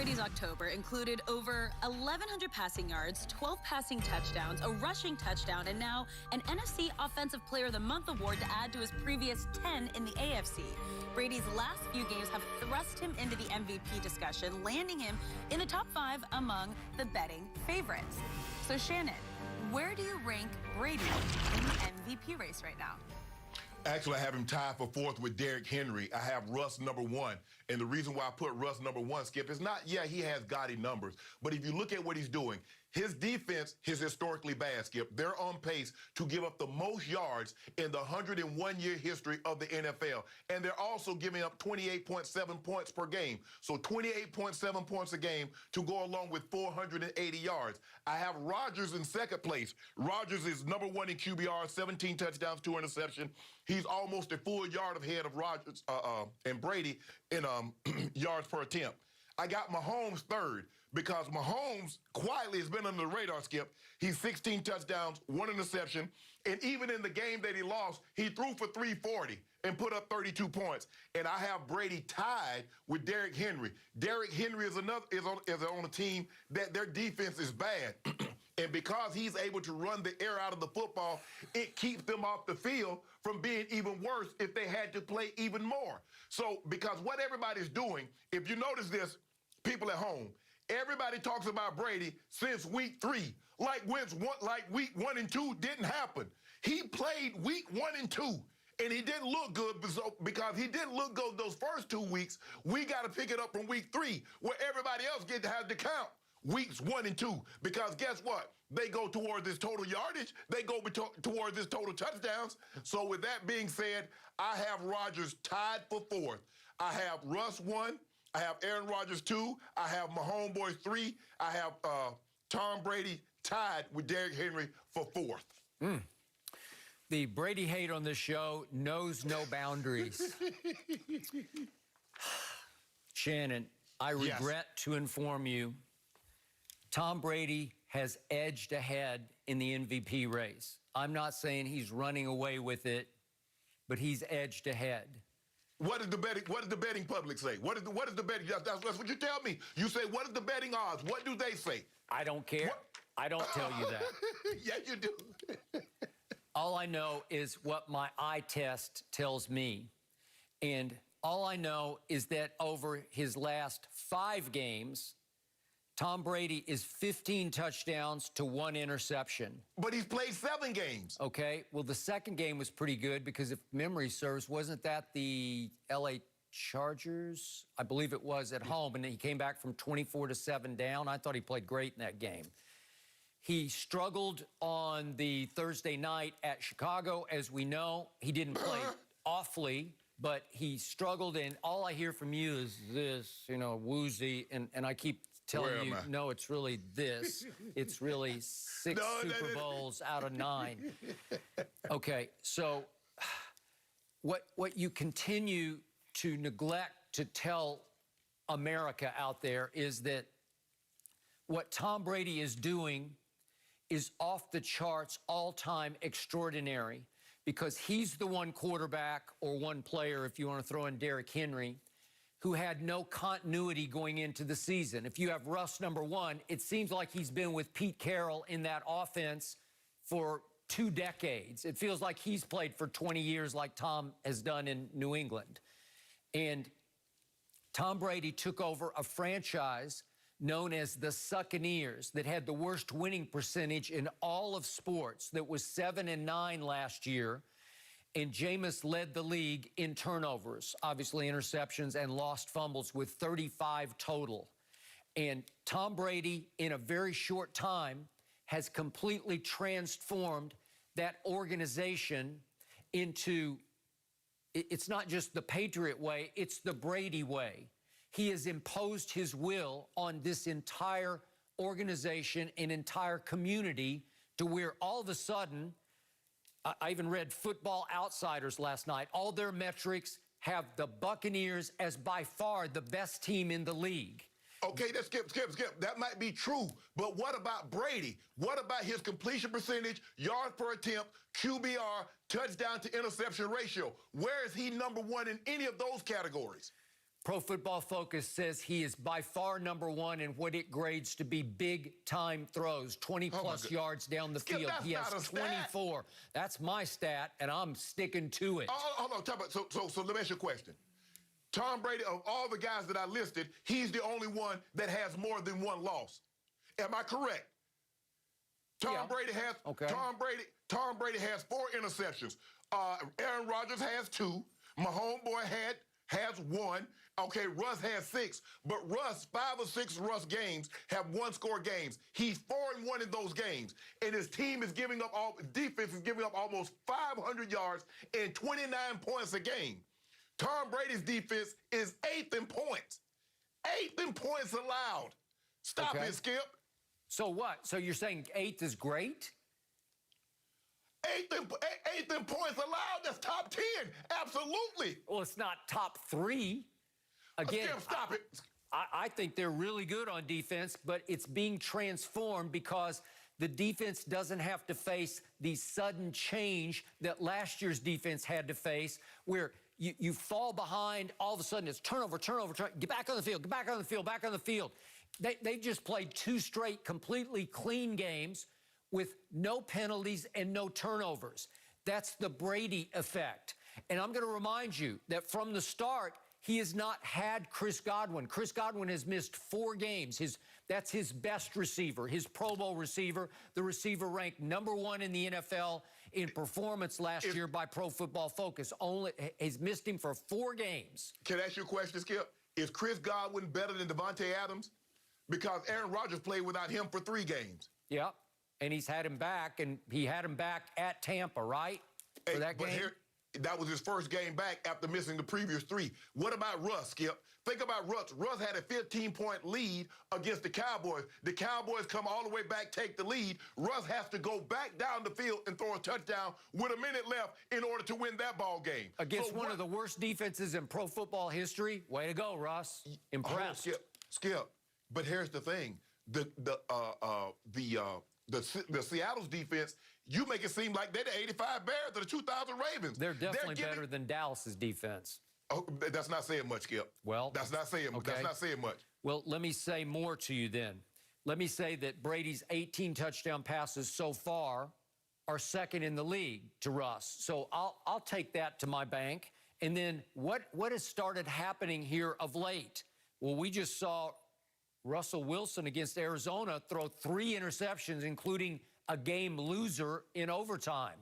Brady's October included over 1,100 passing yards, 12 passing touchdowns, a rushing touchdown, and now an NFC Offensive Player of the Month award to add to his previous 10 in the AFC. Brady's last few games have thrust him into the MVP discussion, landing him in the top 5 among the betting favorites. So, Shannon, where do you rank Brady in the MVP race right now? Actually, I have him tied for 4th with Derrick Henry. I have Russ number 1. And the reason why I put Russ number 1, Skip, is not, yeah, he has gaudy numbers. But if you look at what he's doing, his defense is historically bad, Skip. They're on pace to give up the most yards in the 101-year history of the NFL. And they're also giving up 28.7 points per game. So 28.7 points a game to go along with 480 yards. I have Rodgers in 2nd place. Rodgers is number 1 in QBR, 17 touchdowns, 2 interceptions. He's almost a full yard ahead of Rodgers and Brady in yards per attempt. I got Mahomes 3rd because Mahomes quietly has been under the radar, Skip. He's 16 touchdowns, 1 interception, and even in the game that he lost, he threw for 340 and put up 32 points. And I have Brady tied with Derrick Henry. Derrick Henry is on a team that their defense is bad. And because he's able to run the air out of the football, it keeps them off the field from being even worse if they had to play even more. So, because what everybody's doing, if you notice this, people at home, everybody talks about Brady since week 3, like week 1 and 2 didn't happen. He played week 1 and 2. And he didn't look good because he didn't look good those first 2 weeks. We got to pick it up from week 3, where everybody else gets to have to count weeks 1 and 2. Because guess what? They go towards this total yardage. They go towards this total touchdowns. So with that being said, I have Rodgers tied for 4th. I have Russ 1. I have Aaron Rodgers 2. I have Mahomes boys 3. I have Tom Brady tied with Derrick Henry for 4th. The Brady hate on this show knows no boundaries. Shannon, I regret to inform you, Tom Brady has edged ahead in the MVP race. I'm not saying he's running away with it, but he's edged ahead. What does the betting public say? What is the betting? That's what you tell me. You say, what is the betting odds? What do they say? I don't care. What? I don't tell you that. Yeah, you do. All I know is what my eye test tells me. And all I know is that over his last 5 games, Tom Brady is 15 touchdowns to 1 interception. But he's played 7 games. Okay, well, the second game was pretty good because if memory serves, wasn't that the L.A. Chargers? I believe it was at home, and he came back from 24-7 down. I thought he played great in that game. He struggled on the Thursday night at Chicago, as we know. He didn't play awfully, but he struggled, and all I hear from you is this, you know, woozy, and I keep telling you, no, it's really this. It's really 6 Super Bowls out of 9. Okay, so what you continue to neglect to tell America out there is that what Tom Brady is doing is off the charts, all-time extraordinary, because he's the one quarterback or one player, if you want to throw in Derrick Henry, who had no continuity going into the season. If you have Russ number 1, it seems like he's been with Pete Carroll in that offense for 2 decades. It feels like he's played for 20 years like Tom has done in New England. And Tom Brady took over a franchise known as the Succaneers that had the worst winning percentage in all of sports, that was 7-9 last year. And Jameis led the league in turnovers, obviously interceptions and lost fumbles with 35 total. And Tom Brady, in a very short time, has completely transformed that organization into, it's not just the Patriot way, it's the Brady way. He has imposed his will on this entire organization and entire community to where all of a sudden, I even read Football Outsiders last night, all their metrics have the Buccaneers as by far the best team in the league. Okay, that's skip. That might be true, but what about Brady? What about his completion percentage, yards per attempt, QBR, touchdown to interception ratio? Where is he number 1 in any of those categories? Pro Football Focus says he is by far #1 in what it grades to be big-time throws, 20-plus yards down the field. He has 24. That's my stat, and I'm sticking to it. Hold on. So let me ask you a question. Tom Brady, of all the guys that I listed, he's the only one that has more than one loss. Am I correct? Tom Brady has Tom Brady has 4 interceptions. Aaron Rodgers has 2. My homeboy has 1. Okay, Russ has 6. But Russ, 5 or 6 Russ games have 1-score games. He's 4-1 in those games. And his team is giving up defense is giving up almost 500 yards and 29 points a game. Tom Brady's defense is 8th in points. 8th in points allowed. Stop it, Skip. So what? So you're saying 8th is great? 8th in points allowed. That's top 10. Absolutely. Well, it's not top 3. Again, Skip, stop it. I think they're really good on defense, but it's being transformed because the defense doesn't have to face the sudden change that last year's defense had to face, where you fall behind, all of a sudden it's turnover, get back on the field, back on the field. They've just played 2 straight completely clean games with no penalties and no turnovers. That's the Brady effect. And I'm going to remind you that from the start, he has not had Chris Godwin. Chris Godwin has missed 4 games. That's his best receiver, his Pro Bowl receiver, the receiver ranked #1 in the NFL in performance last year by Pro Football Focus. He's missed him for 4 games. Can I ask you a question, Skip? Is Chris Godwin better than Devontae Adams? Because Aaron Rodgers played without him for 3 games. Yep, and he's had him back, and he had him back at Tampa, right? For that game? That was his first game back after missing the previous 3. What about Russ, Skip? Think about Russ. Russ had a 15-point lead against the Cowboys. The Cowboys come all the way back, take the lead. Russ has to go back down the field and throw a touchdown with a minute left in order to win that ball game. Against one of the worst defenses in pro football history. Way to go, Russ. Impressed. Skip. But here's the thing. The Seattle's defense, you make it seem like they're the 85 Bears or the 2000 Ravens. They're definitely better than Dallas's defense. Oh, that's not saying much, Skip. Well, that's not saying much. Well, let me say more to you then. Let me say that Brady's 18 touchdown passes so far are 2nd in the league to Russ. So I'll take that to my bank. And then what has started happening here of late? Well, we just saw Russell Wilson against Arizona throw 3 interceptions, including a game loser in overtime.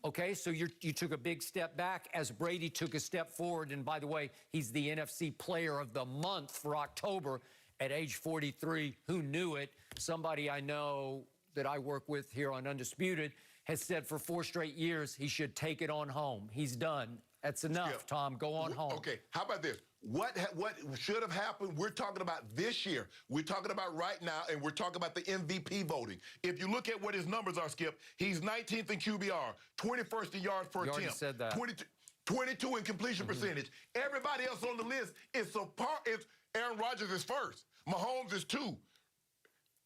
Okay, so you took a big step back as Brady took a step forward. And by the way, he's the NFC Player of the Month for October at age 43. Who knew it? Somebody I know that I work with here on Undisputed has said for 4 straight years he should take it on home. He's done. That's enough, Tom. Go on home. Okay, how about this? What should have happened? We're talking about this year. We're talking about right now, and we're talking about the MVP voting. If you look at what his numbers are, Skip, he's 19th in QBR, 21st in yards per attempt. You already said that. 22 in completion percentage. Everybody else on the list is Aaron Rodgers is 1st. Mahomes is 2.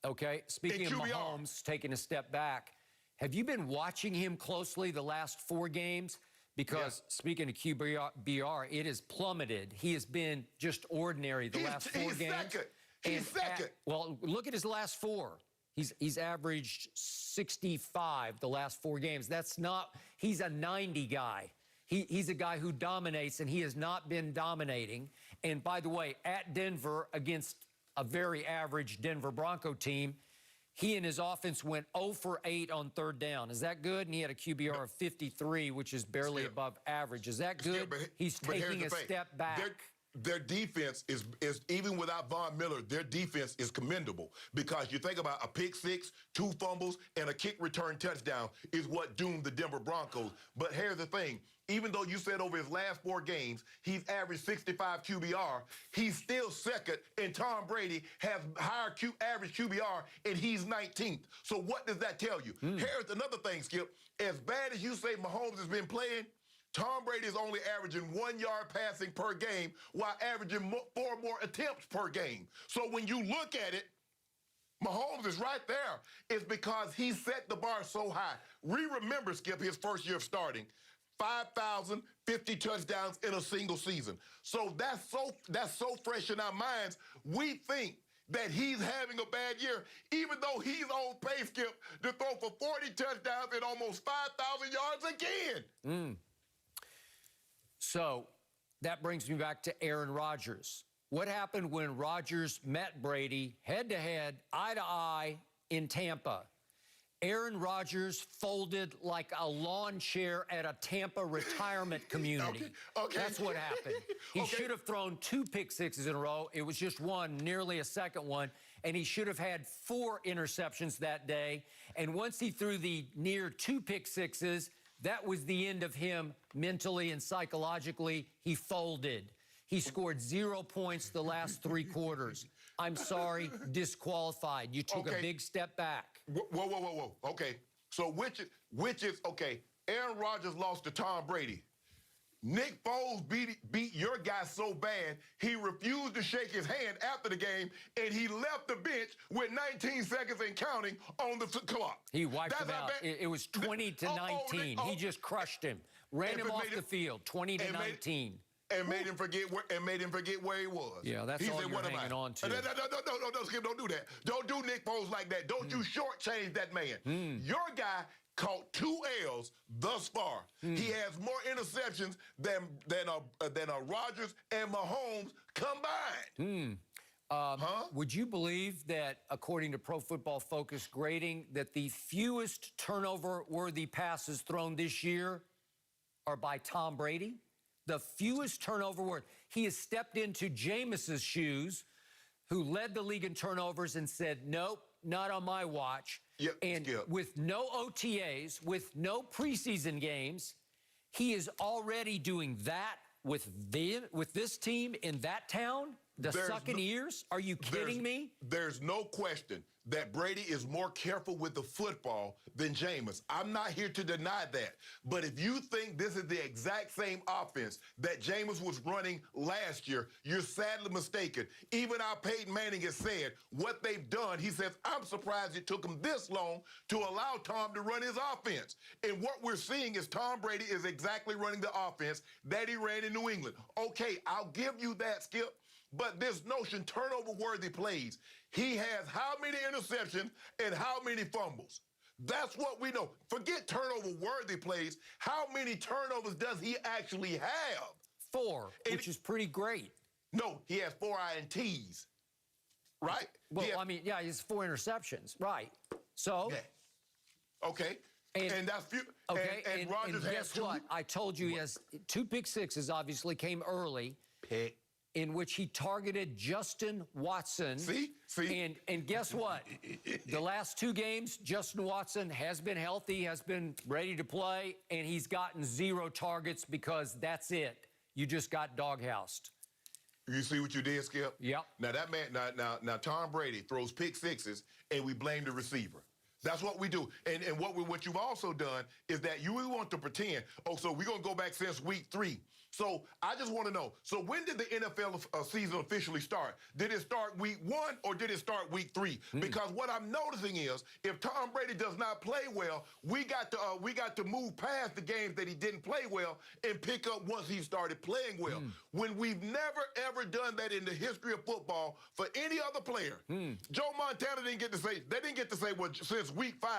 Okay, speaking of Mahomes taking a step back, have you been watching him closely the last 4 games? Because speaking of QBR, it has plummeted. He has been just ordinary the last 4 games. He's second. Well, look at his last 4. He's averaged 65 the last 4 games. That's not. He's a 90 guy. He's a guy who dominates, and he has not been dominating. And by the way, at Denver against a very average Denver Bronco team, he and his offense went 0 for 8 on 3rd down. Is that good? And he had a QBR of 53, which is barely above average. Is that good? He's taking a step back. Their defense is even without Von Miller, their defense is commendable because you think about a pick 6, 2 fumbles, and a kick return touchdown is what doomed the Denver Broncos. But here's the thing. Even though you said over his last 4 games, he's averaged 65 QBR, he's still second, and Tom Brady has higher average QBR, and he's 19th. So what does that tell you? Here's another thing, Skip. As bad as you say Mahomes has been playing, Tom Brady is only averaging 1 yard passing per game while averaging 4 more attempts per game. So when you look at it, Mahomes is right there. It's because he set the bar so high. We remember, Skip, his first year of starting. 5,050 touchdowns in a single season. So that's so fresh in our minds. We think that he's having a bad year, even though he's on pace, Skip, to throw for 40 touchdowns and almost 5,000 yards again. So that brings me back to Aaron Rodgers. What happened when Rodgers met Brady head-to-head, eye-to-eye in Tampa? Aaron Rodgers folded like a lawn chair at a Tampa retirement community. Okay. That's what happened. He should have thrown 2 pick sixes in a row. It was just one, nearly a second one, and he should have had 4 interceptions that day. And once he threw the near 2 pick sixes, that was the end of him mentally and psychologically. He folded. He scored 0 points the last 3 quarters. I'm sorry, disqualified. You took a big step back. Whoa. Okay. So which is okay, Aaron Rodgers lost to Tom Brady. Nick Foles beat your guy so bad, he refused to shake his hand after the game, and he left the bench with 19 seconds and counting on the clock. He wiped him out. It was 20 to 19. He just crushed him. Ran him off the field, 20 to 19. And made him forget where he was. Yeah, that's all you're hanging on to. No, Skip, don't do that. Don't do Nick Foles like that. Don't you shortchange that man. Your guy caught 2 L's thus far. He has more interceptions than Rodgers and Mahomes combined. Would you believe that, according to Pro Football Focus grading, that the fewest turnover-worthy passes thrown this year are by Tom Brady? The fewest turnover-worthy. He has stepped into Jameis's shoes, who led the league in turnovers and said, nope, not on my watch. With no OTAs, with no preseason games, he is already doing that with this team in that town? The sucking ears? Are you kidding me? There's no question that Brady is more careful with the football than Jameis. I'm not here to deny that. But if you think this is the exact same offense that Jameis was running last year, you're sadly mistaken. Even our Peyton Manning has said what they've done. He says, I'm surprised it took him this long to allow Tom to run his offense. And what we're seeing is Tom Brady is exactly running the offense that he ran in New England. Okay, I'll give you that, Skip. But this notion, turnover-worthy plays, he has how many interceptions and how many fumbles? That's what we know. Forget turnover-worthy plays. How many turnovers does he actually have? 4, which is pretty great. No, he has 4 INTs, right? Well, I mean, yeah, he has 4 interceptions, right? So? Yeah. Okay. And that's few. Okay, and Rodgers and has guess what? I told you he has 2 pick sixes, obviously, came early. In which he targeted Justin Watson. See? And guess what? The last 2 games, Justin Watson has been healthy, has been ready to play, and he's gotten 0 targets because that's it. You just got doghoused. You see what you did, Skip? Yep. Now that man, now Tom Brady throws pick sixes, and we blame the receiver. That's what we do. And what you've also done is that we want to pretend, so we're going to go back since week 3. So I just want to know, so when did the NFL season officially start? Did it start week 1 or did it start week 3? Because what I'm noticing is if Tom Brady does not play well, we got to move past the games that he didn't play well and pick up once he started playing well. When we've never, ever done that in the history of football for any other player. Joe Montana didn't get to say, well, since week 5,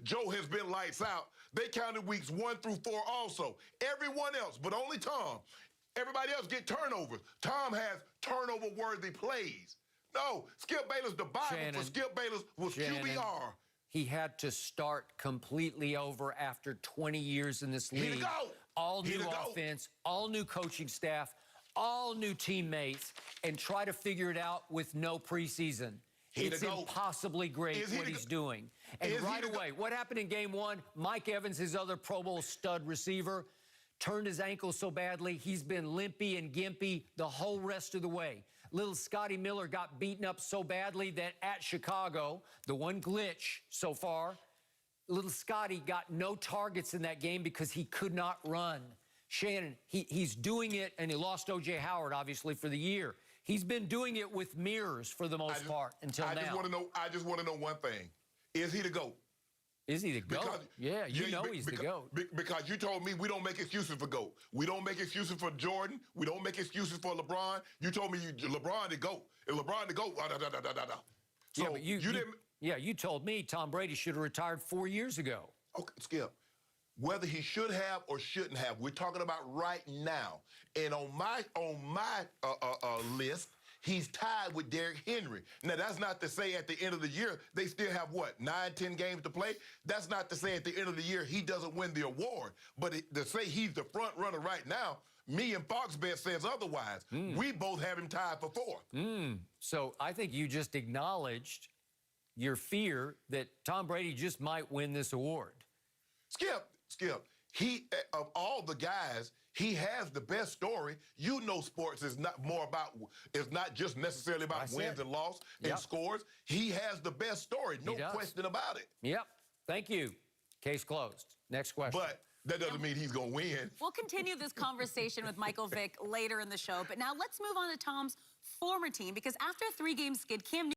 Joe has been lights out. They counted weeks 1 through 4 also. Everyone else, but only Tom. Everybody else get turnovers. Tom has turnover-worthy plays. No, Skip Bayless, the Bible for Skip Bayless was QBR. He had to start completely over after 20 years in this league. All new offense, all new coaching staff, all new teammates, and try to figure it out with no preseason. It's impossibly great what he's doing. And right away, what happened in game 1? Mike Evans, his other Pro Bowl stud receiver, turned his ankle so badly, he's been limpy and gimpy the whole rest of the way. Little Scotty Miller got beaten up so badly that at Chicago, the one glitch so far, little Scotty got no targets in that game because he could not run. Shannon, he's doing it, and he lost O.J. Howard, obviously, for the year. He's been doing it with mirrors for the most part until now. I just want to know one thing. Is he the GOAT? Is he the GOAT? Yeah, you know he's the GOAT. Because you told me we don't make excuses for GOAT. We don't make excuses for Jordan. We don't make excuses for LeBron. You told me LeBron the GOAT. And LeBron the GOAT. So yeah, but you didn't. Yeah, you told me Tom Brady should have retired 4 years ago. Okay, Skip. Whether he should have or shouldn't have, we're talking about right now. And on my list, he's tied with Derrick Henry. Now, that's not to say at the end of the year, they still have, what, 9, 10 games to play? That's not to say at the end of the year he doesn't win the award. But to say he's the front runner right now, me and Foxbet says otherwise. We both have him tied for 4th. So I think you just acknowledged your fear that Tom Brady just might win this award. Skip, he, of all the guys, he has the best story. You know, sports is not just necessarily about wins and losses and scores. He has the best story, no question about it. Yep. Thank you. Case closed. Next question. But that doesn't mean he's going to win. We'll continue this conversation with Michael Vick later in the show. But now let's move on to Tom's former team, because after a 3-game skid, Cam